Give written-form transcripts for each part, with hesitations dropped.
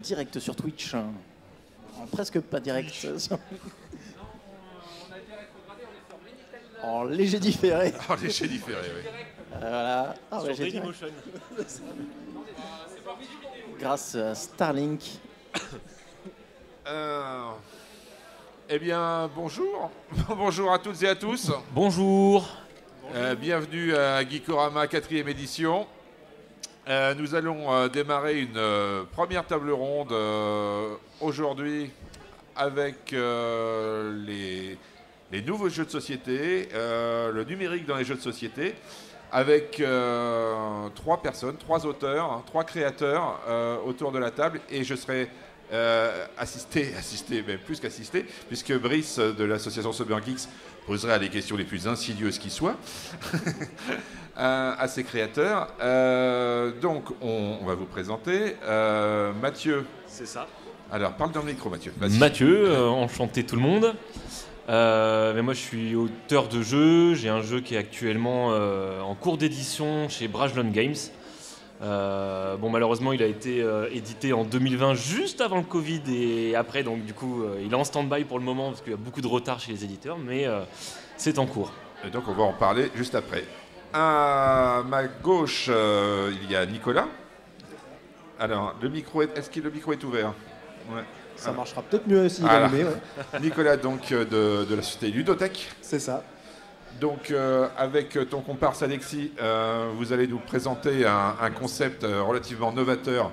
direct sur Twitch. Presque pas direct. En léger différé. En léger différé, oui. Voilà. Ah, Sur Dailymotion. Grâce à Starlink. Eh bien, bonjour. Bonjour à toutes et à tous. Bonjour. Bienvenue à Geekorama 4e édition. Nous allons démarrer une première table ronde aujourd'hui avec les nouveaux jeux de société, le numérique dans les jeux de société, avec 3 personnes, 3 auteurs, 3 créateurs autour de la table, et je serai assisté, même plus qu'assisté, puisque Brice de l'association Cybergeeks posera les questions les plus insidieuses qui soient à ses créateurs. Donc, on va vous présenter Mathieu. C'est ça. Alors, parle dans le micro, Mathieu. Vas-y. Mathieu, enchanté tout le monde. Mais moi, je suis auteur de jeu. J'ai un jeu qui est actuellement en cours d'édition chez Brajlon Games. Bon, malheureusement, il a été édité en 2020, juste avant le Covid, et après, donc du coup, il est en stand-by pour le moment parce qu'il y a beaucoup de retard chez les éditeurs, mais c'est en cours. Et donc, on va en parler juste après. À ma gauche, il y a Nicolas. Alors, est-ce que le micro est ouvert? Ouais. Ça marchera peut-être mieux s'il est allumé. Ouais. Nicolas, donc, de la société Ludotech. C'est ça. Donc, avec ton comparse Alexis, vous allez nous présenter un concept relativement novateur,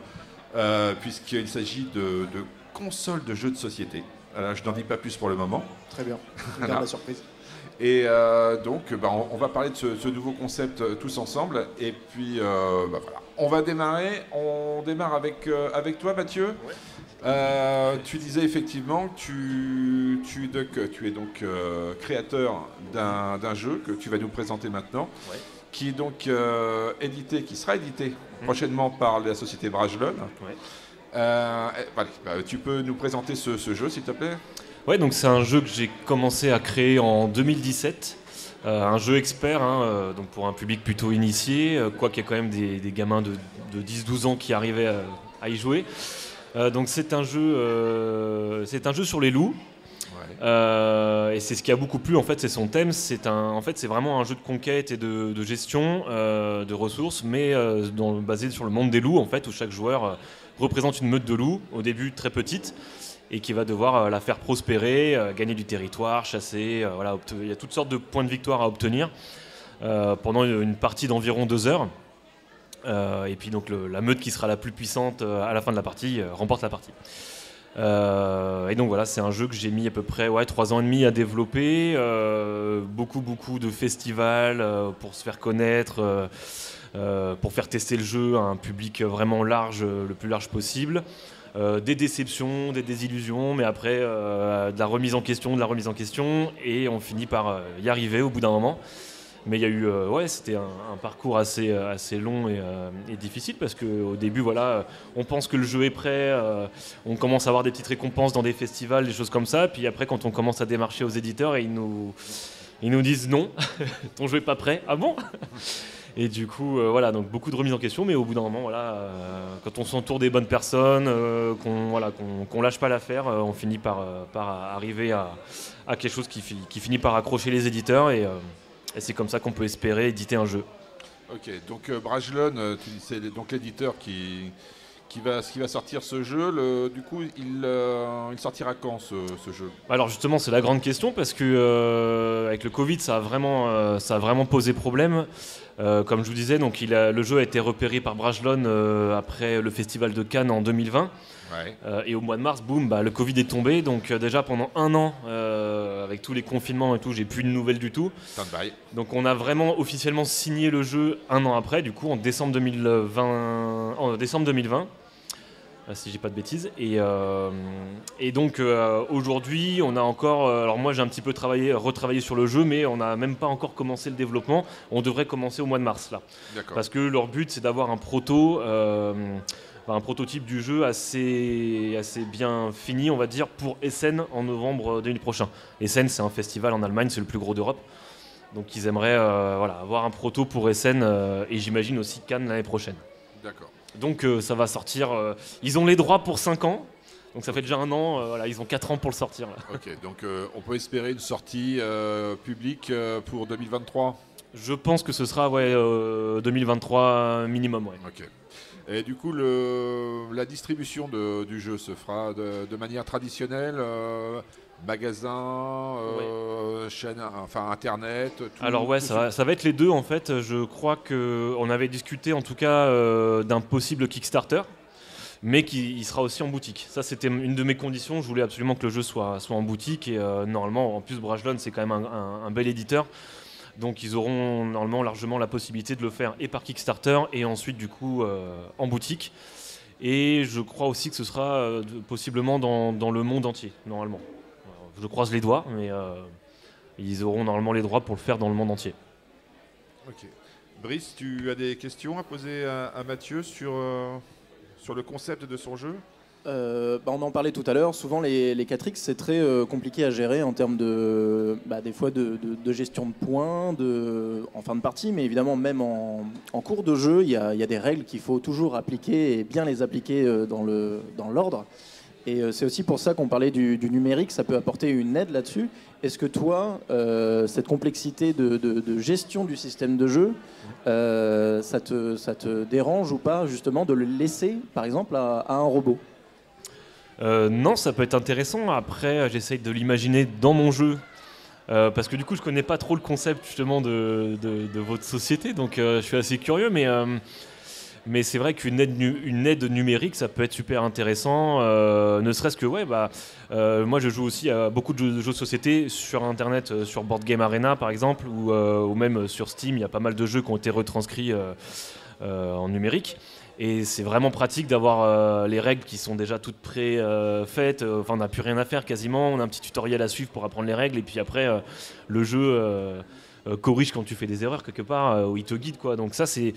puisqu'il s'agit de consoles de jeux de société. Je n'en dis pas plus pour le moment. Très bien. On garde la surprise. Et donc, on va parler de ce nouveau concept tous ensemble. Et puis, voilà. On va démarrer. On démarre avec toi, Mathieu. Ouais. Tu disais effectivement que tu es donc créateur d'un jeu que tu vas nous présenter maintenant, Ouais. qui est donc qui sera édité prochainement par la société Brajlon. Ouais. Voilà, tu peux nous présenter ce jeu, s'il te plaît? Ouais, donc c'est un jeu que j'ai commencé à créer en 2017. Un jeu expert, donc pour un public plutôt initié, quoiqu'il y a quand même des gamins de 10-12 ans qui arrivaient à y jouer. Donc c'est un jeu sur les loups. Ouais. Et c'est ce qui a beaucoup plu, en fait, c'est son thème. C'est vraiment un jeu de conquête et de gestion de ressources, mais basé sur le monde des loups, en fait, où chaque joueur représente une meute de loups, au début très petite, et qui va devoir la faire prospérer, gagner du territoire, chasser. Voilà, il y a toutes sortes de points de victoire à obtenir pendant une partie d'environ 2 heures. Et puis donc la meute qui sera la plus puissante à la fin de la partie remporte la partie. Et donc voilà, c'est un jeu que j'ai mis à peu près 3 ans et demi à développer, beaucoup de festivals pour se faire connaître, pour faire tester le jeu à un public vraiment large, le plus large possible. Des déceptions, des désillusions, mais après de la remise en question, et on finit par y arriver au bout d'un moment. Mais il y a eu, c'était un parcours assez long et difficile, parce qu'au début, voilà, on pense que le jeu est prêt, on commence à avoir des petites récompenses dans des festivals, des choses comme ça, puis après, quand on commence à démarcher aux éditeurs, ils nous disent non, ton jeu est pas prêt. Ah bon? Et du coup, voilà, donc beaucoup de remises en question, mais au bout d'un moment, voilà, quand on s'entoure des bonnes personnes, qu'on lâche pas l'affaire, on finit par arriver à quelque chose qui finit par accrocher les éditeurs, et c'est comme ça qu'on peut espérer éditer un jeu. Ok, donc Brajlon, c'est donc l'éditeur qui va sortir ce jeu. Du coup, il sortira quand ce jeu? Alors justement, c'est la grande question, parce que avec le Covid, ça a vraiment posé problème. Comme je vous disais, donc le jeu a été repéré par Brajlon après le festival de Cannes en 2020. Ouais. Et au mois de mars, boum, le Covid est tombé. Donc déjà pendant 1 an, avec tous les confinements et tout, j'ai plus de nouvelles du tout. Stand-by. Donc on a vraiment officiellement signé le jeu 1 an après, du coup en décembre 2020. Si j'ai pas de bêtises. Et donc aujourd'hui, on a encore... alors moi j'ai un petit peu retravaillé sur le jeu, mais on n'a même pas encore commencé le développement. On devrait commencer au mois de mars là. D'accord. Parce que leur but, c'est d'avoir un prototype du jeu assez bien fini, on va dire, pour Essen en novembre 2000 prochain. Essen, c'est un festival en Allemagne, c'est le plus gros d'Europe. Donc ils aimeraient avoir un proto pour Essen, et j'imagine aussi Cannes l'année prochaine. D'accord. Donc ça va sortir. Ils ont les droits pour 5 ans. Donc ça fait déjà 1 an. Voilà, ils ont 4 ans pour le sortir. Là. Ok, donc on peut espérer une sortie publique pour 2023. Je pense que ce sera 2023 minimum. Ouais. Ok. Et du coup, la distribution du jeu se fera de manière traditionnelle, magasin, chaîne, enfin internet. Alors ça va être les deux en fait. Je crois qu'on avait discuté en tout cas d'un possible Kickstarter, mais il sera aussi en boutique. Ça c'était une de mes conditions. Je voulais absolument que le jeu soit en boutique et normalement, en plus Brajlon c'est quand même un bel éditeur. Donc ils auront normalement largement la possibilité de le faire et par Kickstarter et ensuite du coup en boutique. Et je crois aussi que ce sera possiblement dans le monde entier, normalement. Alors, je croise les doigts, mais ils auront normalement les droits pour le faire dans le monde entier. Ok. Brice, tu as des questions à poser à Mathieu sur le concept de son jeu ? On en parlait tout à l'heure, souvent les 4X c'est très compliqué à gérer en termes des fois de gestion de points en fin de partie, mais évidemment même en cours de jeu il y a des règles qu'il faut toujours appliquer et bien les appliquer dans l'ordre. Et c'est aussi pour ça qu'on parlait du numérique, ça peut apporter une aide là-dessus. Est-ce que toi, cette complexité de gestion du système de jeu, ça te dérange ou pas justement de le laisser par exemple à un robot ? Non, ça peut être intéressant. Après, j'essaye de l'imaginer dans mon jeu. Parce que du coup, je connais pas trop le concept justement de votre société. Donc, je suis assez curieux. Mais c'est vrai qu'une aide numérique, ça peut être super intéressant. Ne serait-ce que, moi, je joue aussi à beaucoup de jeux de société sur Internet, sur Board Game Arena, par exemple, ou même sur Steam. Il y a pas mal de jeux qui ont été retranscrits en numérique. Et c'est vraiment pratique d'avoir les règles qui sont déjà toutes pré-faites. On n'a plus rien à faire quasiment. On a un petit tutoriel à suivre pour apprendre les règles. Et puis après, le jeu corrige quand tu fais des erreurs quelque part, où il te guide, quoi. Donc ça, c'est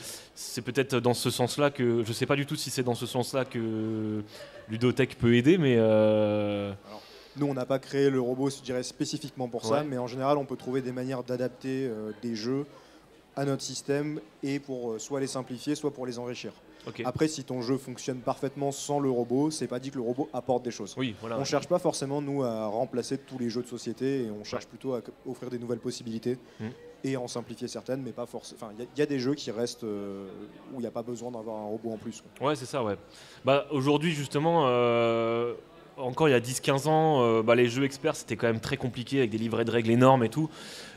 peut-être dans ce sens-là que... Je ne sais pas du tout si c'est dans ce sens-là que Ludothèque peut aider, mais... Alors, nous, on n'a pas créé le robot, je dirais, spécifiquement pour ça. Mais en général, on peut trouver des manières d'adapter des jeux à notre système et pour soit les simplifier, soit pour les enrichir. Okay. Après, si ton jeu fonctionne parfaitement sans le robot, c'est pas dit que le robot apporte des choses. Oui, voilà, on cherche pas forcément, nous, à remplacer tous les jeux de société et on cherche plutôt à offrir des nouvelles possibilités et en simplifier certaines, mais pas forcément. Enfin, il y a des jeux qui restent où il n'y a pas besoin d'avoir un robot en plus. Ouais, c'est ça, ouais. Aujourd'hui, justement, encore il y a 10-15 ans, les jeux experts, c'était quand même très compliqué avec des livrets de règles énormes et tout.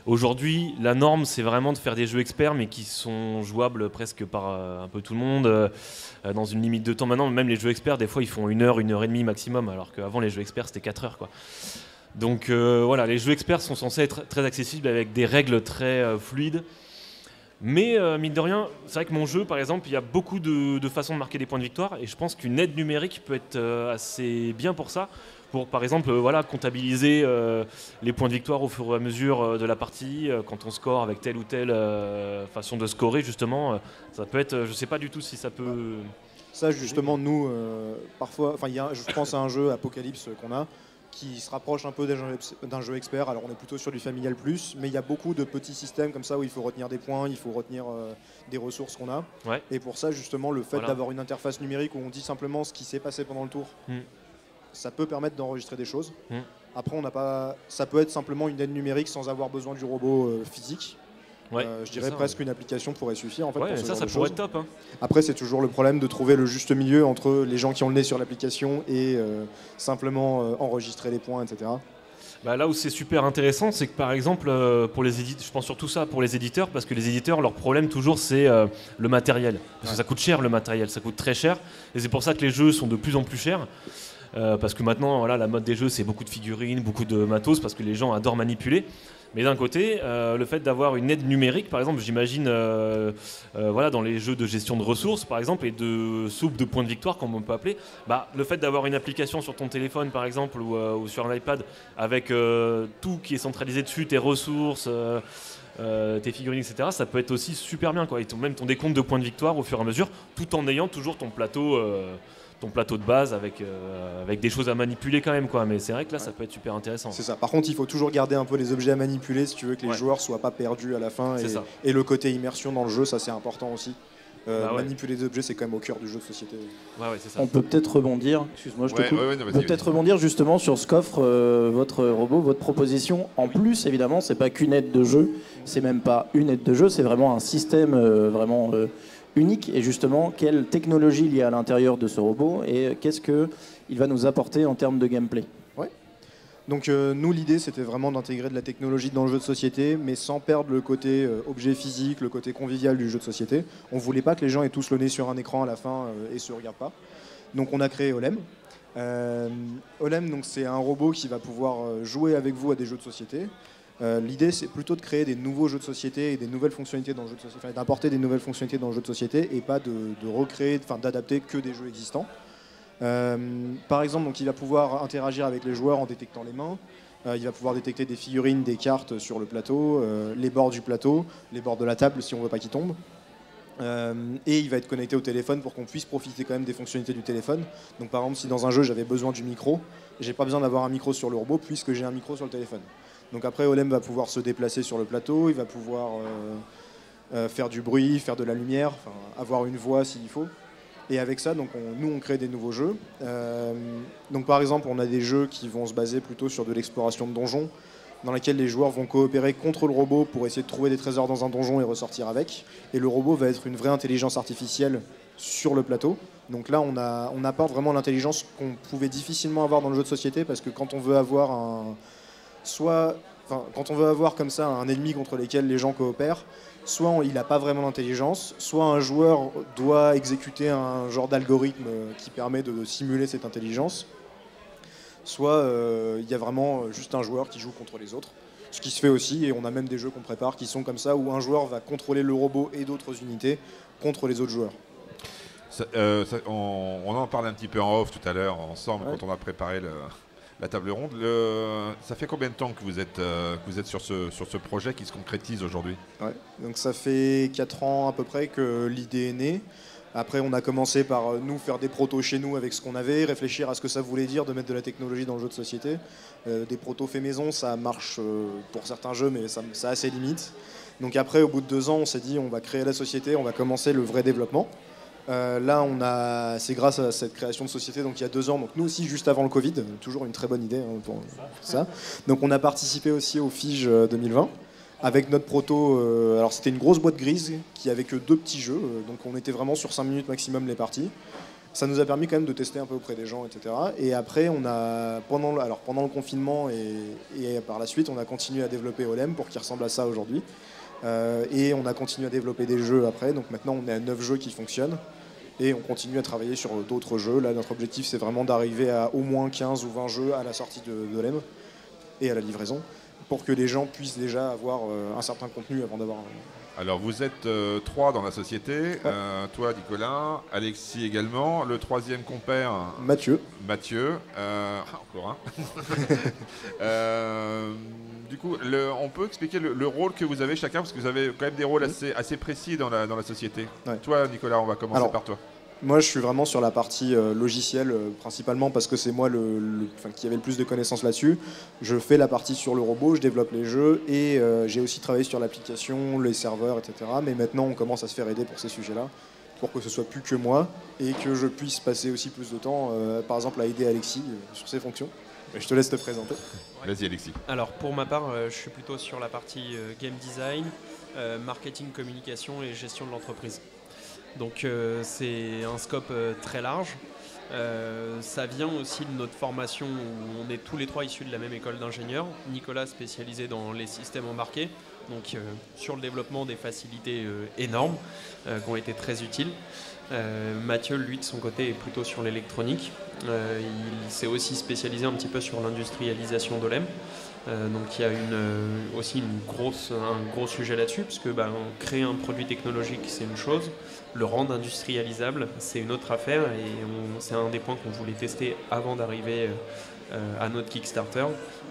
Aujourd'hui, la norme, c'est vraiment de faire des jeux experts, mais qui sont jouables presque par un peu tout le monde, dans une limite de temps. Maintenant, même les jeux experts, des fois, ils font 1 heure, 1 heure et demie maximum, alors qu'avant, les jeux experts, c'était 4 heures, quoi. Donc voilà, les jeux experts sont censés être très accessibles avec des règles très fluides. Mais mine de rien, c'est vrai que mon jeu, par exemple, il y a beaucoup de façons de marquer des points de victoire, et je pense qu'une aide numérique peut être assez bien pour ça. Pour, par exemple, comptabiliser les points de victoire au fur et à mesure de la partie, quand on score avec telle ou telle façon de scorer, justement, ça peut être, je sais pas du tout si ça peut... Ça, justement, nous, parfois, je pense à un jeu Apocalypse qu'on a, qui se rapproche un peu d'un jeu expert. Alors, on est plutôt sur du familial plus, mais il y a beaucoup de petits systèmes comme ça où il faut retenir des points, il faut retenir des ressources qu'on a. Ouais. Et pour ça, justement, le fait d'avoir une interface numérique où on dit simplement ce qui s'est passé pendant le tour, ça peut permettre d'enregistrer des choses. Après, ça peut être simplement une aide numérique sans avoir besoin du robot physique. Ouais, je dirais presque une application pourrait suffire en fait. Ouais, ça pourrait être top. Hein. Après, c'est toujours le problème de trouver le juste milieu entre les gens qui ont le nez sur l'application et simplement enregistrer les points, etc. Là où c'est super intéressant, c'est que par exemple, pour les éditeurs, je pense surtout ça pour les éditeurs, parce que les éditeurs, leur problème toujours, c'est le matériel. Parce que ça coûte cher le matériel, ça coûte très cher. Et c'est pour ça que les jeux sont de plus en plus chers. Parce que maintenant, la mode des jeux, c'est beaucoup de figurines, beaucoup de matos, parce que les gens adorent manipuler. Mais d'un côté, le fait d'avoir une aide numérique, par exemple, j'imagine dans les jeux de gestion de ressources, par exemple, et de soupe de points de victoire, comme on peut appeler, le fait d'avoir une application sur ton téléphone, par exemple, ou sur un iPad, avec tout qui est centralisé dessus, tes ressources, tes figurines, etc., ça peut être aussi super bien, quoi. Et même ton décompte de points de victoire au fur et à mesure, tout en ayant toujours ton plateau de base avec des choses à manipuler quand même, quoi. Mais c'est vrai que là, ça peut être super intéressant. C'est ça. Par contre, il faut toujours garder un peu les objets à manipuler si tu veux que les joueurs soient pas perdus à la fin. Et le côté immersion dans le jeu, ça c'est important aussi. Manipuler des objets, c'est quand même au cœur du jeu de société. Ouais, c'est ça. On peut peut-être rebondir, excuse-moi, je te coupe. non, On peut peut-être rebondir justement sur ce qu'offre votre robot, votre proposition. En plus, évidemment, c'est pas qu'une aide de jeu, c'est même pas une aide de jeu, c'est vraiment un système vraiment unique. Et justement, quelle technologie il y a à l'intérieur de ce robot et qu'est-ce qu'il va nous apporter en termes de gameplay? Donc nous, l'idée, c'était vraiment d'intégrer de la technologie dans le jeu de société, mais sans perdre le côté objet physique, le côté convivial du jeu de société. On voulait pas que les gens aient tous le nez sur un écran à la fin et se regardent pas. Donc on a créé Olem. Olem, donc, c'est un robot qui va pouvoir jouer avec vous à des jeux de société. L'idée, c'est plutôt de créer des nouveaux jeux de société et des nouvelles fonctionnalités dans le jeu de société, d'apporter des nouvelles fonctionnalités dans le jeu de société et pas de recréer, d'adapter que des jeux existants. Par exemple, donc, il va pouvoir interagir avec les joueurs en détectant les mains. Il va pouvoir détecter des figurines, des cartes sur le plateau, les bords du plateau, les bords de la table si on ne veut pas qu'ils tombent. Et il va être connecté au téléphone pour qu'on puisse profiter quand même des fonctionnalités du téléphone. Donc par exemple, si dans un jeu j'avais besoin du micro, j'ai pas besoin d'avoir un micro sur le robot puisque j'ai un micro sur le téléphone. Donc après, Olem va pouvoir se déplacer sur le plateau, il va pouvoir faire du bruit, faire de la lumière, avoir une voix s'il faut. Et avec ça, donc nous, on crée des nouveaux jeux. Donc par exemple, on a des jeux qui vont se baser plutôt sur de l'exploration de donjons, dans lesquels les joueurs vont coopérer contre le robot pour essayer de trouver des trésors dans un donjon et ressortir avec. Et le robot va être une vraie intelligence artificielle sur le plateau. Donc là, on apporte vraiment l'intelligence qu'on pouvait difficilement avoir dans le jeu de société, parce que quand on veut avoir quand on veut avoir comme ça un ennemi contre lequel les gens coopèrent, soit il n'a pas vraiment d'intelligence, soit un joueur doit exécuter un genre d'algorithme qui permet de simuler cette intelligence, soit il y a vraiment juste un joueur qui joue contre les autres. Ce qui se fait aussi, et on a même des jeux qu'on prépare qui sont comme ça, où un joueur va contrôler le robot et d'autres unités contre les autres joueurs. On en parle un petit peu en off tout à l'heure, ensemble, quand on a préparé la table ronde. Ça fait combien de temps que vous êtes sur ce projet qui se concrétise aujourd'hui? Donc ça fait 4 ans à peu près que l'idée est née. Après, on a commencé par nous faire des protos chez nous avec ce qu'on avait, réfléchir à ce que ça voulait dire de mettre de la technologie dans le jeu de société. Des protos faits maison, ça marche pour certains jeux, mais ça a ses limites. Donc après, au bout de 2 ans, on s'est dit on va créer la société, on va commencer le vrai développement. Là, c'est grâce à cette création de société, donc il y a 2 ans, donc nous aussi juste avant le Covid, toujours une très bonne idée pour ça. Donc on a participé aussi au FIGE 2020 avec notre proto. Alors c'était une grosse boîte grise qui avait que 2 petits jeux, donc on était vraiment sur 5 minutes maximum les parties. Ça nous a permis quand même de tester un peu auprès des gens, etc. Et après, pendant le confinement et par la suite, on a continué à développer Olem pour qu'il ressemble à ça aujourd'hui. Et on a continué à développer des jeux après, donc maintenant on est à 9 jeux qui fonctionnent et on continue à travailler sur d'autres jeux. Là, notre objectif, c'est vraiment d'arriver à au moins 15 ou 20 jeux à la sortie d'Olem et à la livraison, pour que les gens puissent déjà avoir un certain contenu avant d'avoir... Alors vous êtes 3 dans la société, toi Nicolas, Alexis également, le 3e compère Mathieu. Encore un. Du coup, on peut expliquer le rôle que vous avez chacun, parce que vous avez quand même des rôles assez précis dans la société. Toi Nicolas, on va commencer par toi. Moi, je suis vraiment sur la partie logicielle, principalement parce que c'est moi qui avait le plus de connaissances là-dessus. Je fais la partie sur le robot, je développe les jeux et j'ai aussi travaillé sur l'application, les serveurs, etc. Mais maintenant, on commence à se faire aider pour ces sujets-là, pour que ce soit plus que moi et que je puisse passer aussi plus de temps, par exemple, à aider Alexis sur ses fonctions. Je te laisse te présenter. Vas-y Alexis. Alors pour ma part, je suis plutôt sur la partie game design, marketing, communication et gestion de l'entreprise. Donc c'est un scope très large. Ça vient aussi de notre formation où on est tous les 3 issus de la même école d'ingénieurs. Nicolas spécialisé dans les systèmes embarqués, donc sur le développement des facilités énormes qui ont été très utiles. Mathieu, lui, de son côté, est plutôt sur l'électronique. Il s'est aussi spécialisé un petit peu sur l'industrialisation d'Olem. Donc il y a aussi un gros sujet là-dessus, parce que créer un produit technologique, c'est une chose, le rendre industrialisable, c'est une autre affaire, et c'est un des points qu'on voulait tester avant d'arriver à notre Kickstarter,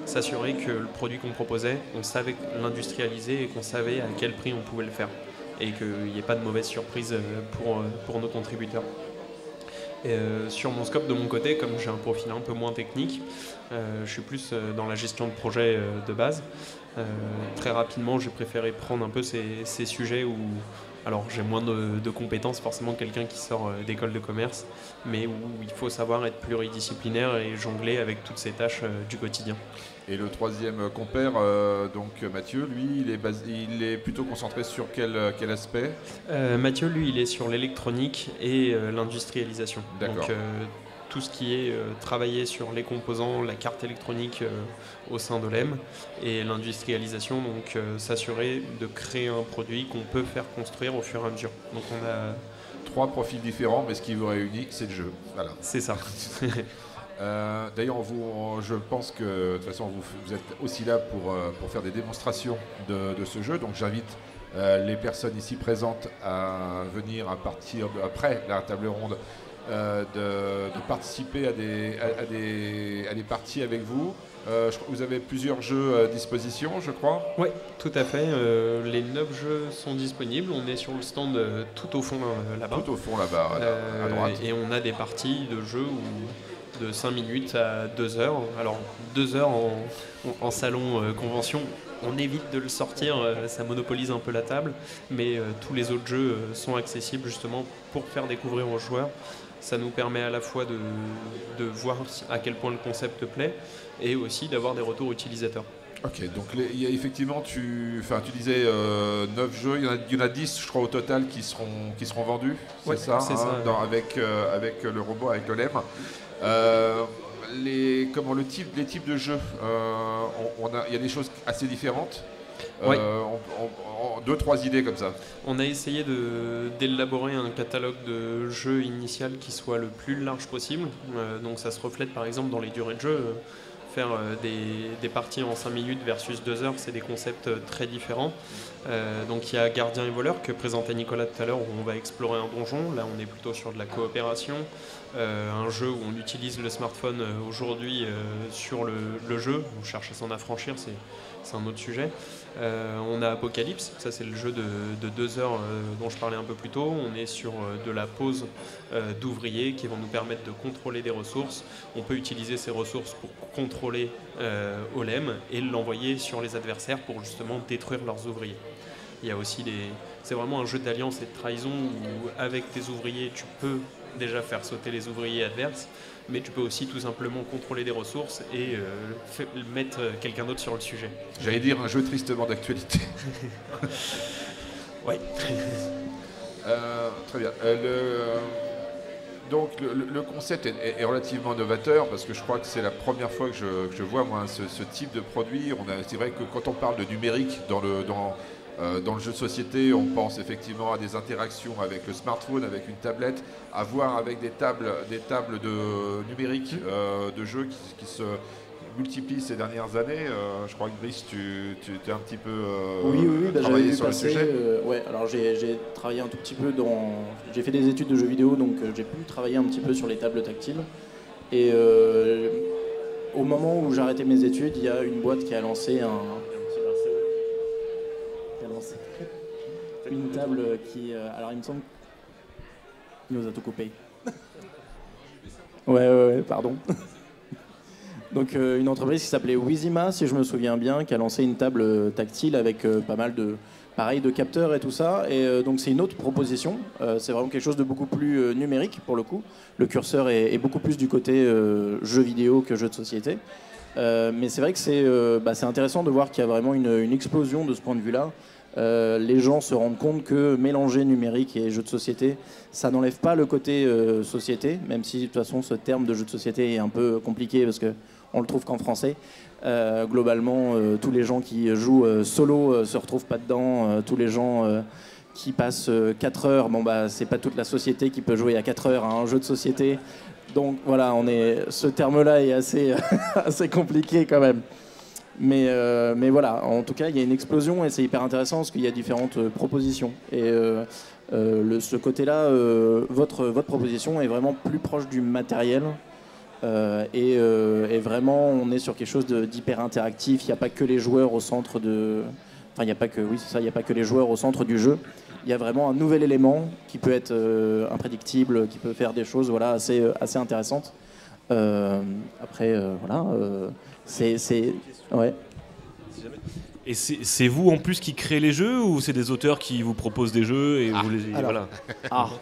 s'assurer que le produit qu'on proposait, on savait l'industrialiser et qu'on savait à quel prix on pouvait le faire, et qu'il n'y ait pas de mauvaise surprise pour nos contributeurs. Et sur mon scope de mon côté, comme j'ai un profil un peu moins technique, je suis plus dans la gestion de projet de base. Très rapidement, j'ai préféré prendre un peu ces sujets où Alors j'ai moins de compétences forcément que quelqu'un qui sort d'école de commerce, mais où il faut savoir être pluridisciplinaire et jongler avec toutes ces tâches du quotidien. Et le troisième compère, donc Mathieu, lui, il est plutôt concentré sur quel aspect? Mathieu, lui, il est sur l'électronique et l'industrialisation. D'accord. Donc tout ce qui est travailler sur les composants, la carte électronique au sein de l'EM et l'industrialisation, donc s'assurer de créer un produit qu'on peut faire construire au fur et à mesure. Donc on a 3 profils différents, mais ce qui vous réunit, c'est le jeu. Voilà. C'est ça. D'ailleurs, je pense que de toute façon, vous êtes aussi là pour faire des démonstrations de ce jeu. Donc j'invite les personnes ici présentes à venir à partir après la table ronde de participer à des parties avec vous. Vous avez plusieurs jeux à disposition, je crois. Oui, tout à fait. Les 9 jeux sont disponibles. On est sur le stand tout au fond là-bas. Tout au fond là-bas, à droite. Et on a des parties de jeux de 5 minutes à 2 heures. Alors 2 heures en salon convention, on évite de le sortir, ça monopolise un peu la table, mais tous les autres jeux sont accessibles justement pour faire découvrir aux joueurs. Ça nous permet à la fois de voir à quel point le concept plaît et aussi d'avoir des retours utilisateurs. Ok, donc il y a effectivement, tu disais 9 jeux, il y en a 10 je crois au total qui seront vendus, ouais, c'est ça, avec le robot, avec le LEM. Les types de jeux, il y a des choses assez différentes. Ouais. 2-3 idées comme ça. On a essayé d'élaborer un catalogue de jeux initial qui soit le plus large possible. Donc ça se reflète par exemple dans les durées de jeu. Faire des parties en 5 minutes versus 2 heures, c'est des concepts très différents. Donc il y a Gardien et Voleur que présentait Nicolas tout à l'heure, où on va explorer un donjon. Là on est plutôt sur de la coopération. Un jeu où on utilise le smartphone aujourd'hui sur le jeu. On cherche à s'en affranchir, c'est un autre sujet. On a Apocalypse, ça c'est le jeu de 2 heures dont je parlais un peu plus tôt. On est sur de la pose d'ouvriers qui vont nous permettre de contrôler des ressources. On peut utiliser ces ressources pour contrôler Olem et l'envoyer sur les adversaires pour justement détruire leurs ouvriers. Il y a aussi c'est vraiment un jeu d'alliance et de trahison où avec tes ouvriers tu peux déjà faire sauter les ouvriers adverses, mais tu peux aussi tout simplement contrôler des ressources et mettre quelqu'un d'autre sur le sujet. J'allais dire un jeu tristement d'actualité. Oui. Très bien. Donc le concept est relativement novateur parce que je crois que c'est la première fois que je vois moi ce type de produit. C'est vrai que quand on parle de numérique dans le jeu de société, on pense effectivement à des interactions avec le smartphone, avec une tablette, à voir avec des tables de numérique de jeux qui se multiplient ces dernières années. Je crois que Brice, tu es un petit peu travaillé sur le sujet. Ouais, alors j'ai travaillé un tout petit peu j'ai fait des études de jeux vidéo, donc j'ai pu travailler un petit peu sur les tables tactiles. Et au moment où j'ai arrêté mes études, il y a une boîte qui a lancé une table qui... alors il me semble qu'il nous a tout coupé. Ouais, pardon. Donc une entreprise qui s'appelait Wizima, si je me souviens bien, qui a lancé une table tactile avec pas mal de capteurs et tout ça. Et donc c'est une autre proposition. C'est vraiment quelque chose de beaucoup plus numérique pour le coup. Le curseur est beaucoup plus du côté jeu vidéo que jeu de société. Mais c'est vrai que c'est intéressant de voir qu'il y a vraiment une explosion de ce point de vue-là. Les gens se rendent compte que mélanger numérique et jeu de société, ça n'enlève pas le côté société, même si de toute façon ce terme de jeu de société est un peu compliqué parce qu'on le trouve qu'en français. Globalement, tous les gens qui jouent solo se retrouvent pas dedans. Tous les gens qui passent 4 heures, c'est pas toute la société qui peut jouer à 4 heures à un jeu de société. Donc voilà, ce terme-là est assez, assez compliqué quand même. Mais voilà, en tout cas, il y a une explosion et c'est hyper intéressant parce qu'il y a différentes propositions. Et ce côté-là, votre proposition est vraiment plus proche du matériel. Et vraiment, on est sur quelque chose d'hyper interactif. Il n'y a pas que les joueurs au centre de... Enfin, il n'y a pas que... Oui, c'est ça, il n'y a pas que les joueurs au centre du jeu. Il y a vraiment un nouvel élément qui peut être imprédictible, qui peut faire des choses assez intéressantes. Après, voilà... Ouais. Et c'est vous en plus qui créez les jeux ou c'est des auteurs qui vous proposent des jeux et vous les alors, voilà.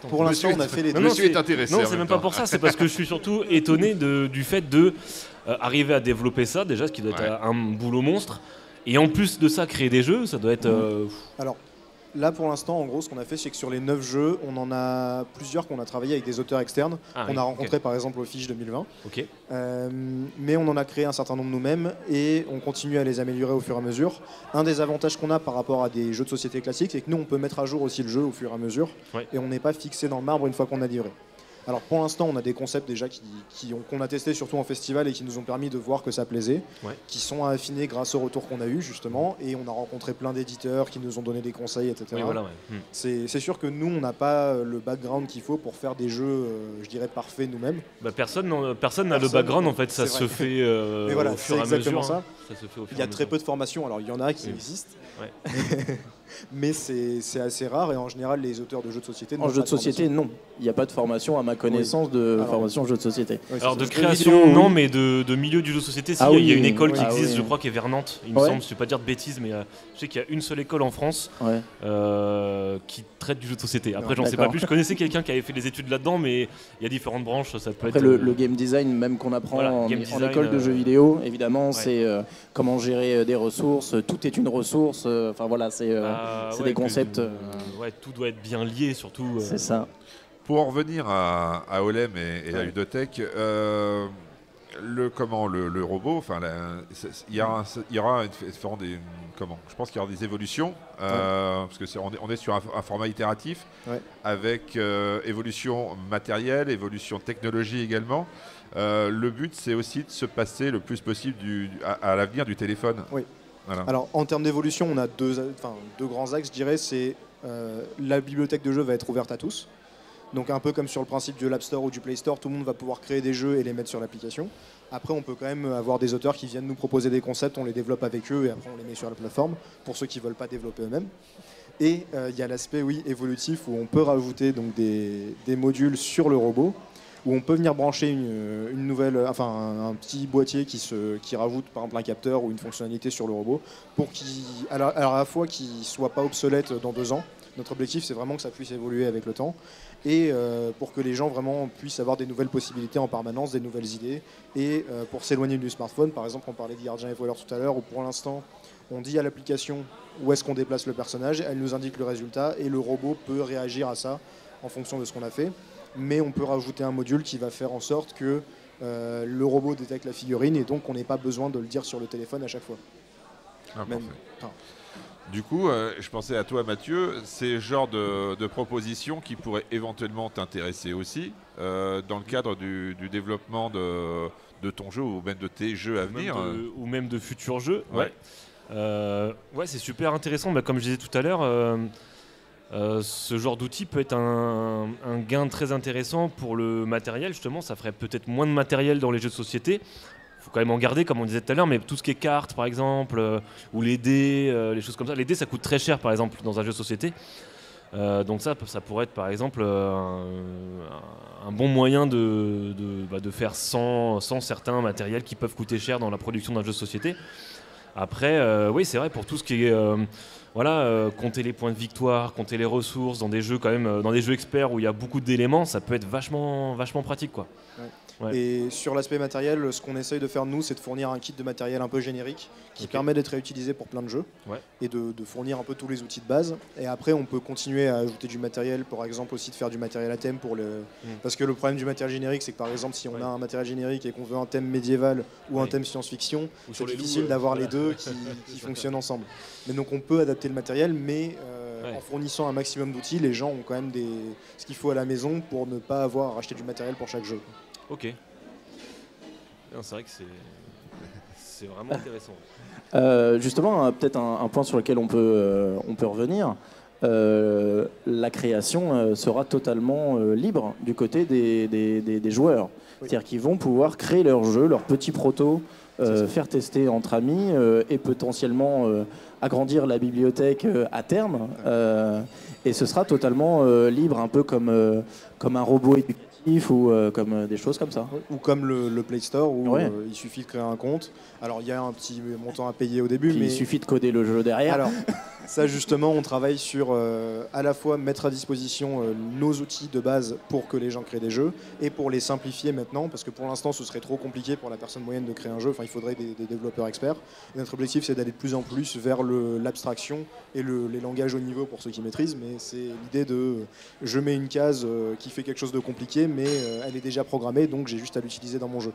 Pour l'instant, on a fait les deux. Monsieur est intéressé. Non, en c'est même même pas temps. pour ça, c'est parce que je suis surtout étonné du fait de arriver à développer ça déjà, ce qui doit être un boulot monstre. Et en plus de ça, créer des jeux, ça doit être. Alors, là, pour l'instant, en gros, ce qu'on a fait, c'est que sur les 9 jeux, on en a plusieurs qu'on a travaillé avec des auteurs externes, qu'on a rencontrés par exemple au Fiche 2020. Ok. Mais on en a créé un certain nombre nous-mêmes et on continue à les améliorer au fur et à mesure. Un des avantages qu'on a par rapport à des jeux de société classiques, c'est que nous, on peut mettre à jour aussi le jeu au fur et à mesure et on n'est pas fixé dans le marbre une fois qu'on a livré. Alors pour l'instant, on a des concepts déjà qu'on a testés surtout en festival et qui nous ont permis de voir que ça plaisait, qui sont affinés grâce au retour qu'on a eu justement, et on a rencontré plein d'éditeurs qui nous ont donné des conseils, etc. Oui, voilà, C'est sûr que nous, on n'a pas le background qu'il faut pour faire des jeux, je dirais, parfaits nous-mêmes. Bah, personne n'a le background en fait, ça se fait mais voilà, au fur et à exactement mesure. ça. Ça se fait au fur Il y a et à très mesure. peu de formations, alors il y en a qui existent, Ouais. mais c'est assez rare et en général les auteurs de jeux de société En jeu de société, non. Il n'y a pas de formation, à ma connaissance, de formation en jeu de société. Alors de ça. création, vidéo, non, oui. mais de milieu du jeu de société, si, Ah il y a oui, une école qui oui. existe, Ah oui. je crois, qui est vers Nantes, il me Ouais. semble, je ne vais pas dire de bêtises, mais je sais qu'il y a une seule école en France Ouais. qui traite du jeu de société. Après, Non, j'en sais pas d'accord. plus, je connaissais quelqu'un qui avait fait des études là-dedans, mais il y a différentes branches, ça peut Après, être... le game design, même qu'on apprend Voilà, en game design, école de jeux vidéo, évidemment, c'est comment gérer des ressources. Tout est une ressource. Enfin voilà, c'est des concepts. Ouais, tout doit être bien lié, surtout. C'est ça. Pour en revenir à Olem et à Ludothèque, le robot, enfin, il y aura je pense qu'il y aura des évolutions, parce que on est sur un format itératif, avec évolution matérielle, évolution technologie également. Le but, c'est aussi de se passer le plus possible à l'avenir du téléphone. Oui. Voilà. Alors en termes d'évolution, on a deux grands axes, je dirais. C'est la bibliothèque de jeux va être ouverte à tous. Donc un peu comme sur le principe de l'App Store ou du Play Store, tout le monde va pouvoir créer des jeux et les mettre sur l'application. Après, on peut quand même avoir des auteurs qui viennent nous proposer des concepts, on les développe avec eux et après on les met sur la plateforme, pour ceux qui ne veulent pas développer eux-mêmes. Et il y a l'aspect évolutif où on peut rajouter donc, des modules sur le robot, où on peut venir brancher une nouvelle, un petit boîtier qui rajoute par exemple un capteur ou une fonctionnalité sur le robot, pour à la fois qu'il ne soit pas obsolète dans 2 ans. Notre objectif, c'est vraiment que ça puisse évoluer avec le temps et pour que les gens vraiment puissent avoir des nouvelles possibilités en permanence, des nouvelles idées. Et pour s'éloigner du smartphone, par exemple, on parlait de Guardian Evolver tout à l'heure, où pour l'instant, on dit à l'application où est-ce qu'on déplace le personnage, elle nous indique le résultat et le robot peut réagir à ça en fonction de ce qu'on a fait. Mais on peut rajouter un module qui va faire en sorte que le robot détecte la figurine et donc on n'ait pas besoin de le dire sur le téléphone à chaque fois. Du coup, je pensais à toi, Mathieu, c'est le genre de propositions qui pourraient éventuellement t'intéresser aussi dans le cadre du développement de ton jeu ou même de tes jeux à venir. Ou même de futurs jeux. Ouais, c'est super intéressant. Bah, comme je disais tout à l'heure, ce genre d'outil peut être un gain très intéressant pour le matériel. Justement, ça ferait peut-être moins de matériel dans les jeux de société. Il faut quand même en garder, comme on disait tout à l'heure, mais tout ce qui est cartes, par exemple, ou les dés, les choses comme ça. Les dés, ça coûte très cher, par exemple, dans un jeu de société. Donc ça pourrait être, par exemple, un bon moyen de faire sans certains matériels qui peuvent coûter cher dans la production d'un jeu de société. Après, oui, c'est vrai, pour tout ce qui est... compter les points de victoire, compter les ressources dans des jeux quand même, dans des jeux experts où il y a beaucoup d'éléments, ça peut être vachement pratique, quoi. Ouais. Et sur l'aspect matériel, ce qu'on essaye de faire nous, c'est de fournir un kit de matériel un peu générique qui permet d'être réutilisé pour plein de jeux et de fournir un peu tous les outils de base. Et après, on peut continuer à ajouter du matériel, par exemple aussi de faire du matériel à thème parce que le problème du matériel générique, c'est que par exemple, si on a un matériel générique et qu'on veut un thème médiéval ou un thème science-fiction, c'est difficile d'avoir les deux qui fonctionnent ensemble. Mais donc on peut adapter le matériel, mais en fournissant un maximum d'outils, les gens ont quand même ce qu'il faut à la maison pour ne pas avoir à racheter du matériel pour chaque jeu. Ok. Non, c'est vrai que c'est vraiment intéressant. Justement, peut-être un point sur lequel on peut revenir. La création sera totalement libre du côté des joueurs. Oui. C'est-à-dire qu'ils vont pouvoir créer leur jeu, leur petit proto, faire tester entre amis et potentiellement agrandir la bibliothèque à terme. Et ce sera totalement libre, un peu comme un robot éducatif ou comme des choses comme ça. Ou comme le Play Store où Ouais. il suffit de créer un compte. Alors il y a un petit montant à payer au début, Puis mais il suffit de coder le jeu derrière. alors ça justement on travaille sur à la fois mettre à disposition nos outils de base pour que les gens créent des jeux et pour les simplifier maintenant parce que pour l'instant ce serait trop compliqué pour la personne moyenne de créer un jeu. Enfin il faudrait des développeurs experts. Et notre objectif c'est d'aller de plus en plus vers l'abstraction et les langages haut niveau pour ceux qui maîtrisent. Mais c'est l'idée de je mets une case qui fait quelque chose de compliqué mais elle est déjà programmée donc j'ai juste à l'utiliser dans mon jeu.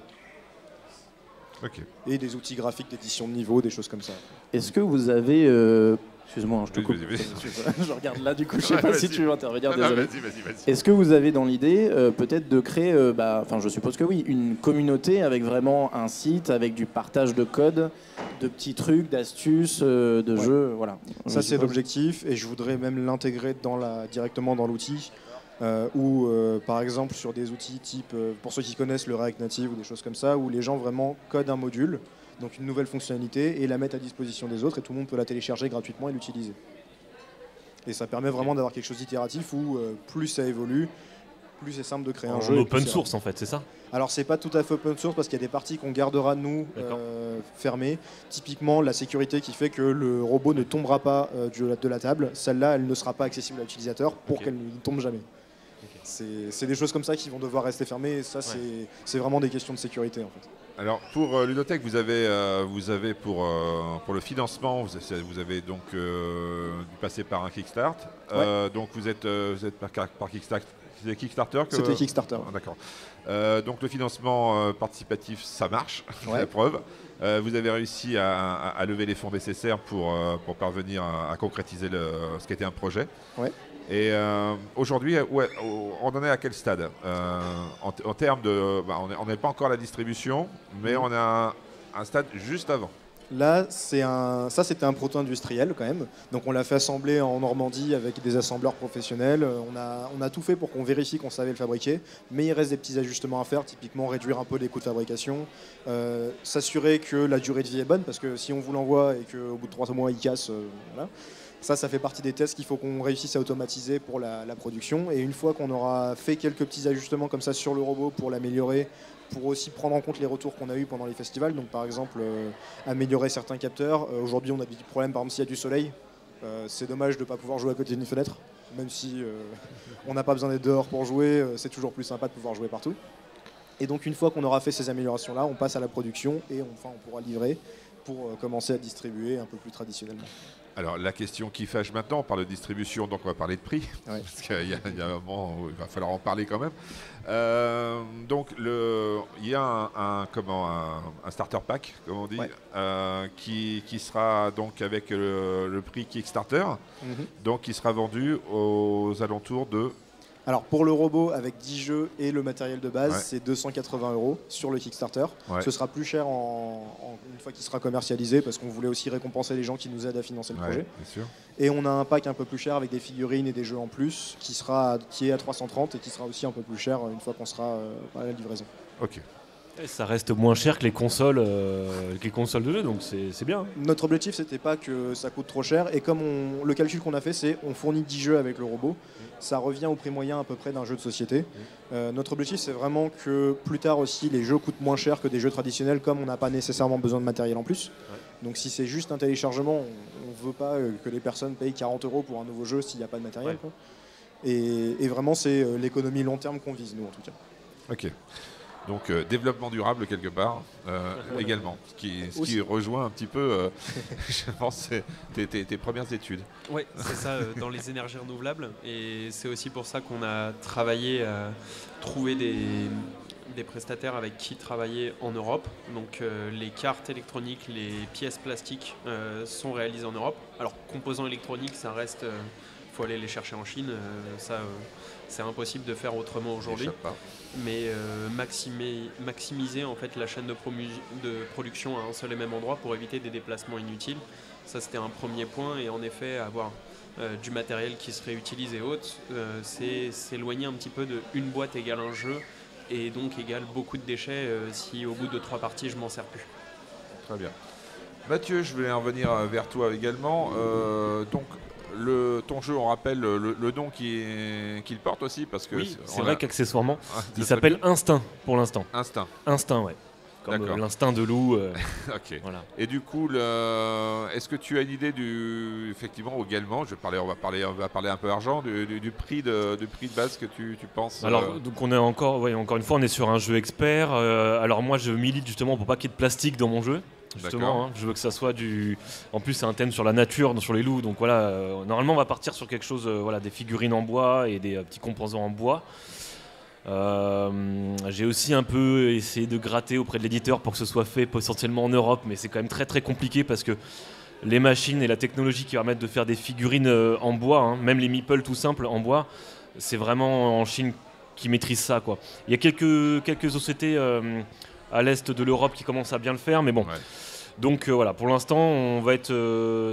Ok. Et des outils graphiques d'édition de niveau, des choses comme ça. Est-ce que vous avez... Excuse-moi, hein, je te Oui, coupe. vas-y. Je regarde là, du coup, je sais pas Ouais, si vas-y. tu veux intervenir, Non, désolé. vas-y. Est-ce que vous avez dans l'idée peut-être de créer, enfin je suppose que oui, une communauté avec vraiment un site, avec du partage de code, de petits trucs, d'astuces, de jeux, voilà. Ça, Je c'est suppose. l'objectif et je voudrais même l'intégrer directement dans l'outil. Ou par exemple sur des outils type, pour ceux qui connaissent le React Native ou des choses comme ça, où les gens vraiment codent un module, donc une nouvelle fonctionnalité, et la mettent à disposition des autres et tout le monde peut la télécharger gratuitement et l'utiliser. Et ça permet vraiment d'avoir quelque chose d'itératif où plus ça évolue, plus c'est simple de créer un En jeu. et plus open c'est source en fait, c'est ça? Alors c'est pas tout à fait open source parce qu'il y a des parties qu'on gardera nous D'accord. fermées. Typiquement la sécurité qui fait que le robot ne tombera pas de la table. Celle-là, elle ne sera pas accessible à l'utilisateur pour Ok. qu'elle ne tombe jamais. C'est des choses comme ça qui vont devoir rester fermées. Et ça, c'est vraiment des questions de sécurité en fait. Alors pour Ludotech, vous avez pour le financement, vous avez donc dû passer par un Kickstart. Donc vous êtes par Kickstarter. C'était Kickstarter C'était Kickstarter. Ah, d'accord. Donc le financement participatif, ça marche, Ouais. la preuve. Vous avez réussi à lever les fonds nécessaires pour parvenir à concrétiser ce qui était un projet. Ouais. Et aujourd'hui, on en est à quel stade en termes de... on n'est pas encore à la distribution, mais on a un stade juste avant. Là, ça c'était un proto industriel quand même. Donc on l'a fait assembler en Normandie avec des assembleurs professionnels. On a tout fait pour qu'on vérifie qu'on savait le fabriquer, mais il reste des petits ajustements à faire, typiquement réduire un peu les coûts de fabrication, s'assurer que la durée de vie est bonne, parce que si on vous l'envoie et qu'au bout de 3 mois il casse, voilà. Ça fait partie des tests qu'il faut qu'on réussisse à automatiser pour la production. Et une fois qu'on aura fait quelques petits ajustements comme ça sur le robot pour l'améliorer, pour aussi prendre en compte les retours qu'on a eu pendant les festivals, donc par exemple améliorer certains capteurs. Aujourd'hui on a des problèmes, par exemple s'il y a du soleil, c'est dommage de ne pas pouvoir jouer à côté d'une fenêtre, même si on n'a pas besoin d'être dehors pour jouer, c'est toujours plus sympa de pouvoir jouer partout. Et donc une fois qu'on aura fait ces améliorations là, on passe à la production et on pourra livrer pour commencer à distribuer un peu plus traditionnellement. Alors la question qui fâche maintenant, on parle de distribution, donc on va parler de prix, Ouais. parce qu'il y a un moment où il va falloir en parler quand même. Donc il y a un starter pack, comme on dit, Ouais. qui sera donc avec le prix Kickstarter, donc qui sera vendu aux alentours de... Alors pour le robot avec 10 jeux et le matériel de base, Ouais. c'est 280 € sur le Kickstarter. Ouais. Ce sera plus cher une fois qu'il sera commercialisé parce qu'on voulait aussi récompenser les gens qui nous aident à financer le projet. bien sûr. Et on a un pack un peu plus cher avec des figurines et des jeux en plus qui est à 330 et qui sera aussi un peu plus cher une fois qu'on sera à la livraison. Ok. Et ça reste moins cher que les consoles de jeu, donc c'est bien. Notre objectif, c'était pas que ça coûte trop cher. Et comme le calcul qu'on a fait, c'est on fournit 10 jeux avec le robot. Ça revient au prix moyen à peu près d'un jeu de société. Notre objectif, c'est vraiment que plus tard aussi, les jeux coûtent moins cher que des jeux traditionnels, comme on n'a pas nécessairement besoin de matériel en plus. Donc si c'est juste un téléchargement, on ne veut pas que les personnes payent 40 € pour un nouveau jeu s'il n'y a pas de matériel. Quoi. Et vraiment, c'est l'économie long terme qu'on vise, nous, en tout cas. Ok. Donc développement durable quelque part également, ce qui rejoint un petit peu, je pense, tes premières études. Oui, c'est ça, dans les énergies renouvelables. Et c'est aussi pour ça qu'on a travaillé à trouver des prestataires avec qui travailler en Europe. Donc les cartes électroniques, les pièces plastiques sont réalisées en Europe. Alors composants électroniques, ça reste... faut aller les chercher en Chine, c'est impossible de faire autrement aujourd'hui. Mais maximiser en fait la chaîne de production à un seul et même endroit pour éviter des déplacements inutiles. Ça c'était un premier point, et en effet avoir du matériel qui se réutilise et autres, c'est s'éloigner un petit peu de une boîte égale un jeu et donc égale beaucoup de déchets si au bout de 3 parties je m'en sers plus. Très bien. Mathieu, je voulais en venir vers toi également. Donc ton jeu, on rappelle le nom qu'il porte aussi parce que Oui, c'est vrai qu'accessoirement, il ça s'appelle Instinct pour l'instant. Instinct. Instinct, ouais. Comme D'accord. l'instinct de loup. Ok. Voilà. Et du coup, est-ce que tu as une idée effectivement également, on va parler un peu argent, du prix de base que tu penses. Alors, donc on est encore une fois, on est sur un jeu expert. Alors moi, je milite justement pour pas qu'il y ait de plastique dans mon jeu. Justement, hein. Je veux que ça soit En plus, c'est un thème sur la nature, sur les loups. Donc voilà, normalement, on va partir sur quelque chose, des figurines en bois et des petits composants en bois. J'ai aussi un peu essayé de gratter auprès de l'éditeur pour que ce soit fait potentiellement en Europe, mais c'est quand même très très compliqué parce que les machines et la technologie qui permettent de faire des figurines en bois, hein, même les meeples tout simples en bois, c'est vraiment en Chine qui maîtrise ça, quoi. Il y a quelques sociétés à l'est de l'Europe qui commencent à bien le faire, mais bon. Ouais. Donc voilà, pour l'instant, on va être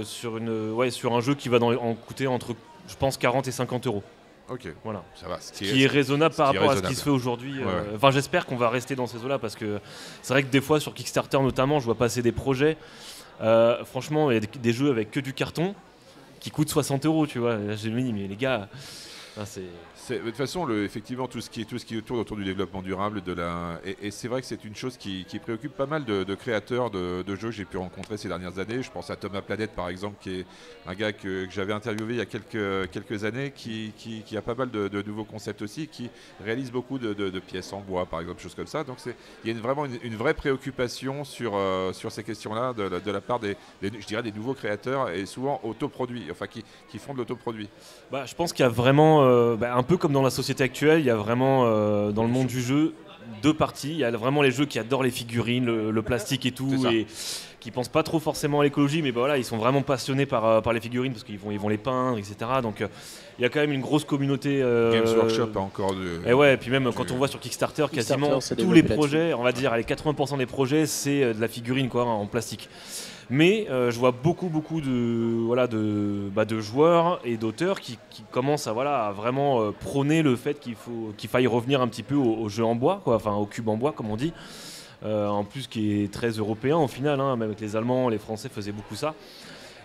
sur un jeu qui va en coûter entre, je pense, 40 et 50 euros. Ok, voilà. Ça va. Ce qui est raisonnable par rapport à ce qui se fait aujourd'hui. Ouais. Enfin, j'espère qu'on va rester dans ces eaux-là parce que c'est vrai que des fois, sur Kickstarter notamment, je vois passer des projets. Franchement, il y a des jeux avec que du carton qui coûtent 60 euros, tu vois. Là, j'ai dit, mais les gars, c'est. De toute façon, effectivement, tout ce qui tourne autour du développement durable, et c'est vrai que c'est une chose qui préoccupe pas mal de créateurs de jeux que j'ai pu rencontrer ces dernières années. Je pense à Thomas Planète, par exemple, qui est un gars que j'avais interviewé il y a quelques années, qui a pas mal de nouveaux concepts aussi, qui réalise beaucoup de pièces en bois, par exemple, choses comme ça. Donc il y a vraiment une vraie préoccupation sur ces questions-là de la part je dirais des nouveaux créateurs et souvent autoproduits, enfin qui font de l'autoproduit. Bah, je pense qu'il y a vraiment, un peu comme dans la société actuelle, il y a vraiment dans le monde du jeu deux parties. Il y a vraiment les jeux qui adorent les figurines, le plastique et tout, et qui pensent pas trop forcément à l'écologie, mais voilà, ils sont vraiment passionnés par les figurines parce qu'ils vont les peindre, etc. Donc il y a quand même une grosse communauté. Games Workshop a encore Et ouais, et puis même quand on voit sur Kickstarter, quasiment tous les projets, on va dire, allez, 80% des projets, c'est de la figurine quoi, en plastique. Mais je vois beaucoup de joueurs et d'auteurs qui commencent à vraiment prôner le fait qu'il faille revenir un petit peu au jeu en bois, quoi, enfin au cube en bois comme on dit. En plus qui est très européen au final, hein, même avec les Allemands, les Français faisaient beaucoup ça.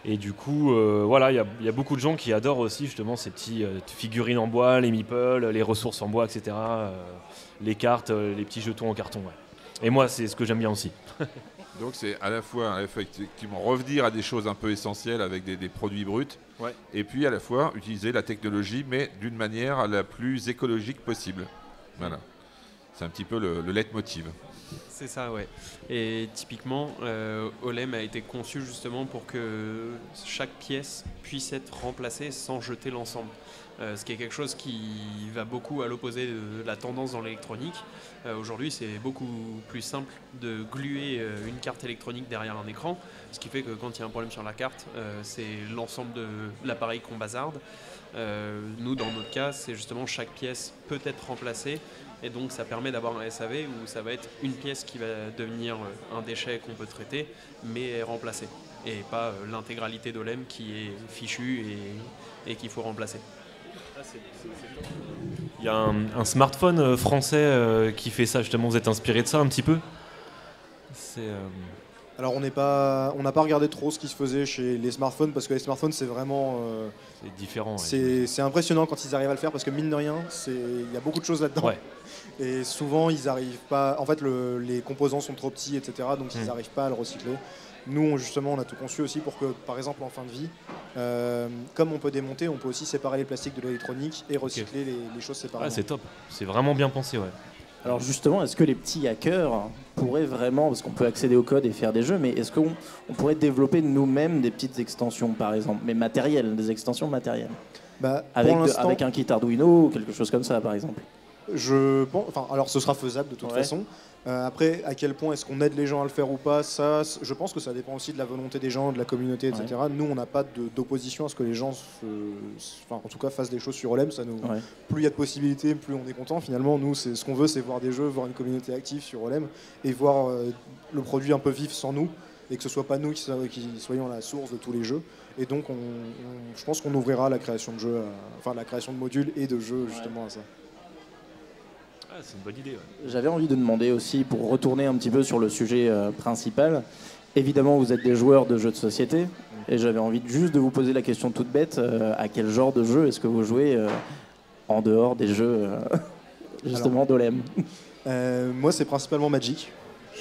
Et du coup, il y a beaucoup de gens qui adorent aussi justement ces petits figurines en bois, les meeples, les ressources en bois, etc. Les cartes, les petits jetons en carton. Ouais. Et moi, c'est ce que j'aime bien aussi. Donc c'est à la fois effectivement revenir à des choses un peu essentielles avec des produits bruts, ouais. Et puis à la fois utiliser la technologie, mais d'une manière la plus écologique possible. Voilà. C'est un petit peu le leitmotiv. C'est ça, ouais. Et typiquement, Olem a été conçu justement pour que chaque pièce puisse être remplacée sans jeter l'ensemble. Ce qui est quelque chose qui va beaucoup à l'opposé de la tendance dans l'électronique. Aujourd'hui, c'est beaucoup plus simple de gluer une carte électronique derrière un écran, ce qui fait que quand il y a un problème sur la carte, c'est l'ensemble de l'appareil qu'on bazarde. Nous, dans notre cas, c'est justement chaque pièce peut être remplacée, et donc ça permet d'avoir un SAV où ça va être une pièce qui va devenir un déchet qu'on peut traiter, mais remplacée, et pas l'intégralité d'Olem qui est fichue et qu'il faut remplacer. Il y a un smartphone français qui fait ça, justement. Vous êtes inspiré de ça un petit peu? Alors on n'a pas regardé trop ce qui se faisait chez les smartphones parce que les smartphones c'est vraiment c'est différent. Ouais. C'est impressionnant quand ils arrivent à le faire parce que mine de rien il y a beaucoup de choses là-dedans. Ouais. Et souvent ils arrivent pas. En fait les composants sont trop petits, etc. Donc ils n'arrivent pas à le recycler. Nous, justement, on a tout conçu aussi pour que, par exemple, en fin de vie, comme on peut démonter, on peut aussi séparer les plastiques de l'électronique et recycler les choses séparément. Ah, c'est top, c'est vraiment bien pensé, ouais. Alors justement, est-ce que les petits hackers pourraient vraiment, parce qu'on peut accéder au code et faire des jeux, mais est-ce qu'on pourrait développer nous-mêmes des petites extensions, par exemple, mais matérielles, des extensions matérielles, avec un kit Arduino ou quelque chose comme ça, par exemple? Je pense, alors ce sera faisable de toute façon. Après, à quel point est-ce qu'on aide les gens à le faire ou pas, ça, je pense que ça dépend aussi de la volonté des gens, de la communauté, etc. Ouais. Nous, on n'a pas d'opposition à ce que les gens, en tout cas, fassent des choses sur Olem. Ça nous, plus il y a de possibilités, plus on est content. Finalement, nous, ce qu'on veut, c'est voir des jeux, voir une communauté active sur Olem et voir le produit un peu vif sans nous, et que ce soit pas nous qui soyons la source de tous les jeux. Et donc, je pense qu'on ouvrira la création de jeux, la création de modules et de jeux justement à ça. C'est une bonne idée. Ouais. J'avais envie de demander aussi, pour retourner un petit peu sur le sujet principal, évidemment, vous êtes des joueurs de jeux de société. Et j'avais envie juste de vous poser la question toute bête. À quel genre de jeu est-ce que vous jouez en dehors des jeux justement d'Olem? Moi, c'est principalement Magic.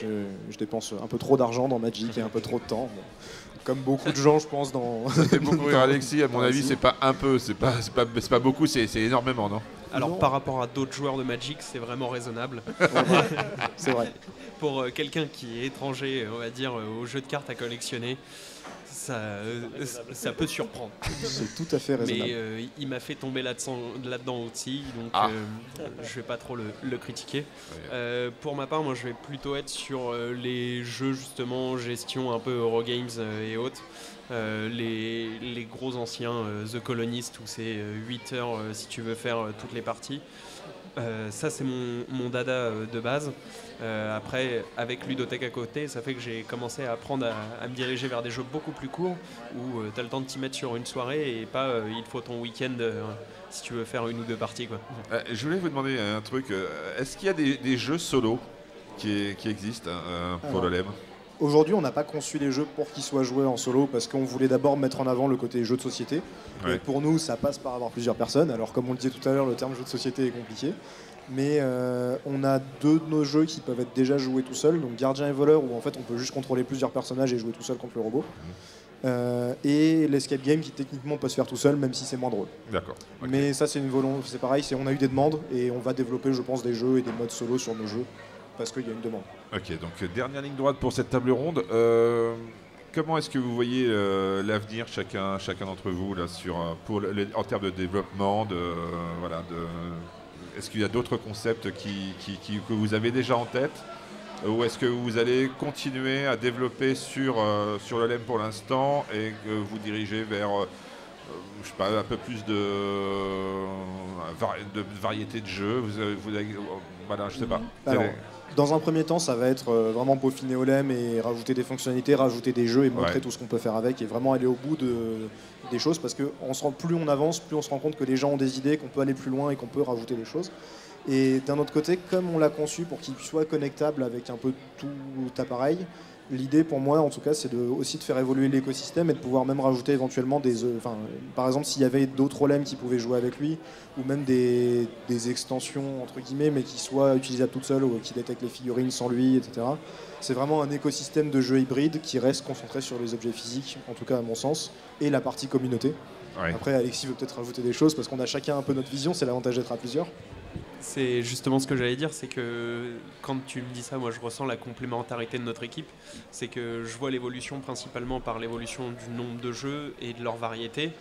Je dépense un peu trop d'argent dans Magic et un peu trop de temps. Bon. Comme beaucoup de gens, je pense, dans... Ça fait beaucoup rire Alexis, à mon avis, c'est pas un peu, c'est pas beaucoup, c'est énormément, non? Alors Non. par rapport à d'autres joueurs de Magic, c'est vraiment raisonnable. C'est vrai. Pour quelqu'un qui est étranger, on va dire, aux jeux de cartes à collectionner, ça peut surprendre. C'est tout à fait raisonnable. Mais il m'a fait tomber là-dedans aussi, donc je vais pas trop le critiquer. Pour ma part, moi je vais plutôt être sur les jeux justement, gestion un peu Eurogames et autres. Les gros anciens, The Colonist, où c'est 8 heures si tu veux faire toutes les parties. Ça c'est mon dada de base. Après, avec Ludothèque à côté, ça fait que j'ai commencé à apprendre à me diriger vers des jeux beaucoup plus courts où tu as le temps de t'y mettre sur une soirée et pas il faut ton week-end si tu veux faire une ou deux parties, quoi. Je voulais vous demander un truc. Est-ce qu'il y a des jeux solo qui existent pour le LEM? Aujourd'hui, on n'a pas conçu les jeux pour qu'ils soient joués en solo parce qu'on voulait d'abord mettre en avant le côté jeu de société. Ouais. Et pour nous, ça passe par avoir plusieurs personnes. Alors, comme on le disait tout à l'heure, le terme jeu de société est compliqué. Mais on a deux de nos jeux qui peuvent être déjà joués tout seuls. Donc, Gardien et Voleur, où en fait on peut juste contrôler plusieurs personnages et jouer tout seul contre le robot. Et l'Escape Game qui techniquement peut se faire tout seul, même si c'est moins drôle. D'accord. Ok. Mais ça, c'est c'est pareil. On a eu des demandes et on va développer, je pense, des jeux et des modes solo sur nos jeux parce qu'il y a une demande. Ok, donc dernière ligne droite pour cette table ronde. Comment est-ce que vous voyez l'avenir chacun d'entre vous là, en termes de développement est-ce qu'il y a d'autres concepts que vous avez déjà en tête ou est-ce que vous allez continuer à développer sur le LEM pour l'instant et que vous dirigez vers je sais pas, un peu plus de variété de jeux voilà, je sais pas. Alors, dans un premier temps, ça va être vraiment peaufiner au LEM et rajouter des fonctionnalités, rajouter des jeux et montrer tout ce qu'on peut faire avec et vraiment aller au bout des choses parce que plus on avance, plus on se rend compte que les gens ont des idées, qu'on peut aller plus loin et qu'on peut rajouter des choses. Et d'un autre côté, comme on l'a conçu pour qu'il soit connectable avec un peu tout appareil, l'idée pour moi en tout cas c'est aussi de faire évoluer l'écosystème et de pouvoir même rajouter éventuellement par exemple s'il y avait d'autres OLEM qui pouvaient jouer avec lui ou même des extensions entre guillemets mais qui soient utilisables toutes seules ou qui détectent les figurines sans lui, etc. C'est vraiment un écosystème de jeux hybrides qui reste concentré sur les objets physiques, en tout cas à mon sens, et la partie communauté. Ouais. Après Alexis veut peut-être rajouter des choses parce qu'on a chacun un peu notre vision, c'est l'avantage d'être à plusieurs. C'est justement ce que j'allais dire, c'est que quand tu me dis ça, moi je ressens la complémentarité de notre équipe. C'est que je vois l'évolution principalement par l'évolution du nombre de jeux et de leur variété.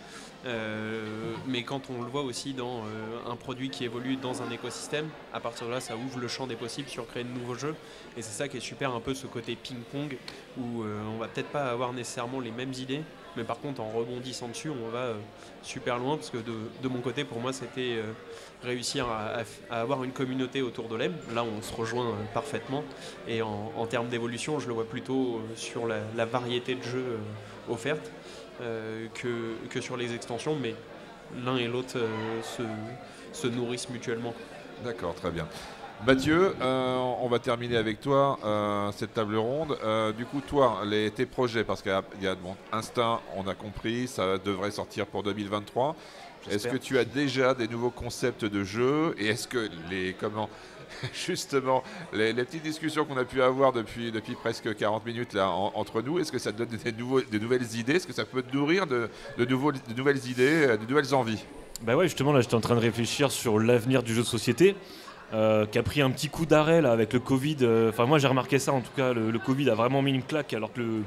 Mais quand on le voit aussi dans un produit qui évolue dans un écosystème, à partir de là, ça ouvre le champ des possibles sur créer de nouveaux jeux. Et c'est ça qui est super, un peu ce côté ping-pong, où on va peut-être pas avoir nécessairement les mêmes idées, mais par contre en rebondissant dessus, on va super loin, parce que de mon côté, pour moi, c'était réussir à avoir une communauté autour de l'EM. Là, on se rejoint parfaitement. Et en termes d'évolution, je le vois plutôt sur la variété de jeux offertes. Que sur les extensions, mais l'un et l'autre se nourrissent mutuellement. D'accord, très bien. Mathieu, on va terminer avec toi cette table ronde. Du coup, toi, tes projets, parce qu'il y a Instinct, on a compris, ça devrait sortir pour 2023. Est-ce que tu as déjà des nouveaux concepts de jeux et est-ce que justement, les petites discussions qu'on a pu avoir depuis presque 40 minutes là, entre nous, est-ce que ça te donne des nouvelles idées? Est-ce que ça peut te nourrir de nouvelles idées, de nouvelles envies? Bah ouais, justement, là, j'étais en train de réfléchir sur l'avenir du jeu de société, qui a pris un petit coup d'arrêt là, avec le Covid. Enfin, moi, j'ai remarqué ça, en tout cas, le Covid a vraiment mis une claque alors que le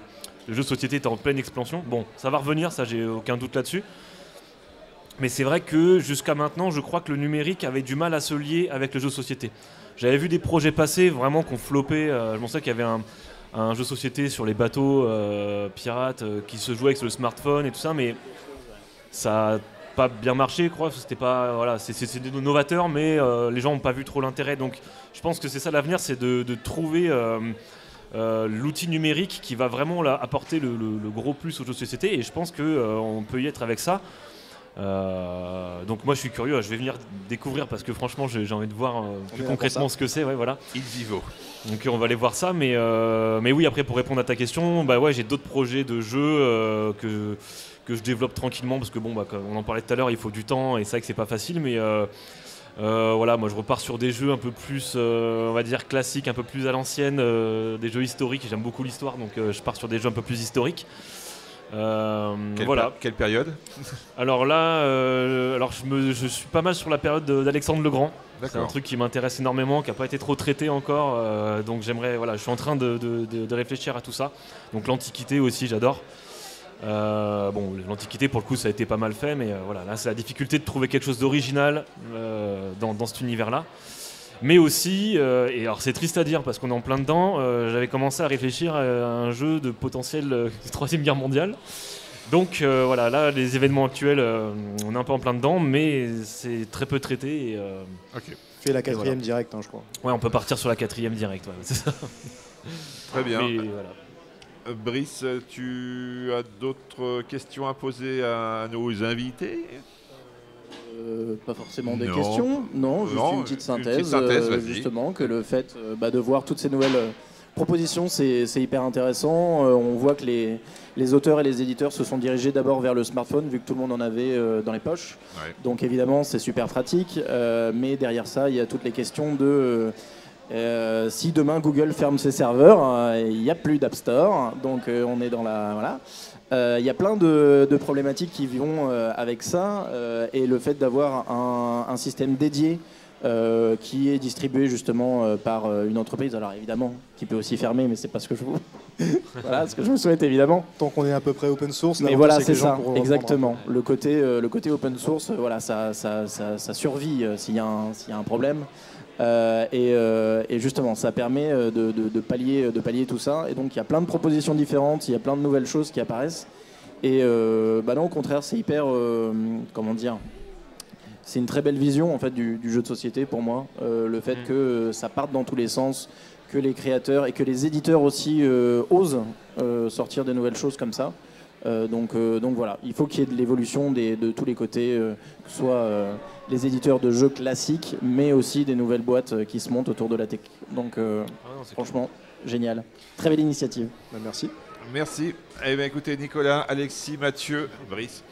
jeu de société était en pleine expansion. Bon, ça va revenir, ça, j'ai aucun doute là-dessus. Mais c'est vrai que jusqu'à maintenant, je crois que le numérique avait du mal à se lier avec le jeu de société. J'avais vu des projets passés vraiment qu'on floppait. Je pensais qu'il y avait un jeu de société sur les bateaux pirates qui se jouait avec le smartphone et tout ça, mais ça n'a pas bien marché, je crois. C'était pas, voilà, c'est novateur, mais les gens n'ont pas vu trop l'intérêt. Donc je pense que c'est ça l'avenir, c'est de trouver l'outil numérique qui va vraiment apporter le gros plus au jeu de société. Et je pense qu'on peut y être avec ça. Donc moi je suis curieux, je vais venir découvrir parce que franchement j'ai envie de voir plus concrètement ce que c'est. Ouais, voilà. Il vivo. Donc on va aller voir ça, mais oui, après pour répondre à ta question, bah ouais, j'ai d'autres projets de jeux que je développe tranquillement parce que bon, bah, comme on en parlait tout à l'heure, il faut du temps et c'est vrai que c'est pas facile, mais voilà, moi je repars sur des jeux un peu plus, on va dire classiques, un peu plus à l'ancienne, des jeux historiques. J'aime beaucoup l'histoire, donc je pars sur des jeux un peu plus historiques. Voilà. Quelle période? Alors là, je suis pas mal sur la période d'Alexandre le Grand. C'est un D'accord. truc qui m'intéresse énormément, qui n'a pas été trop traité encore. Donc j'aimerais, voilà, je suis en train de réfléchir à tout ça. Donc l'Antiquité aussi, j'adore. Bon, l'Antiquité pour le coup ça a été pas mal fait, mais voilà, là c'est la difficulté de trouver quelque chose d'original dans cet univers-là. Mais aussi, et alors c'est triste à dire parce qu'on est en plein dedans, j'avais commencé à réfléchir à un jeu de potentiel Troisième Guerre mondiale. Donc voilà, là les événements actuels, on est un peu en plein dedans, mais c'est très peu traité. Et, Ok. Fais la 4e voilà. direct, hein, je crois. ouais, on peut partir sur la 4e direct, ouais, c'est ça. Très bien. Mais, voilà. Brice, tu as d'autres questions à poser à nos invités? Pas forcément des Non. questions, non, juste Non, une petite synthèse, vas-y. justement, que le fait de voir toutes ces nouvelles propositions, c'est hyper intéressant. On voit que les auteurs et les éditeurs se sont dirigés d'abord vers le smartphone, vu que tout le monde en avait dans les poches. Ouais. Donc évidemment, c'est super pratique, mais derrière ça, il y a toutes les questions de... si demain Google ferme ses serveurs, il n'y a plus d'App Store, donc on est dans la... Voilà. Il y a plein de problématiques qui vont avec ça, et le fait d'avoir un système dédié qui est distribué justement par une entreprise, alors évidemment, qui peut aussi fermer, mais c'est pas ce que je vous... voilà, ce que je vous souhaite évidemment. Tant qu'on est à peu près open source, Mais l'avantage, voilà, que c'est les gens ça, pourront reprendre. exactement. Le côté open source, voilà, ça survit s'il y a un problème. Et justement, ça permet de pallier tout ça. Et donc, il y a plein de propositions différentes, il y a plein de nouvelles choses qui apparaissent. Et non, au contraire, c'est hyper... comment dire, c'est une très belle vision en fait, du jeu de société pour moi. Le fait que ça parte dans tous les sens, que les créateurs et que les éditeurs aussi osent sortir des nouvelles choses comme ça. Donc voilà, il faut qu'il y ait de l'évolution de tous les côtés, que ce soit les éditeurs de jeux classiques, mais aussi des nouvelles boîtes qui se montent autour de la tech. Donc franchement, génial. Très belle initiative. Merci. Merci. Eh bien, écoutez, Nicolas, Alexis, Mathieu, Brice,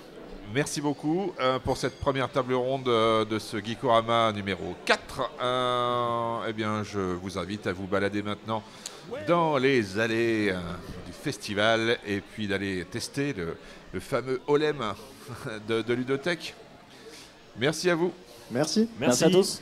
merci beaucoup pour cette première table ronde de ce Geekorama numéro 4. Eh bien, je vous invite à vous balader maintenant dans les allées du festival et puis d'aller tester le fameux Olem de Ludothèque. Merci à vous. Merci. Merci à tous.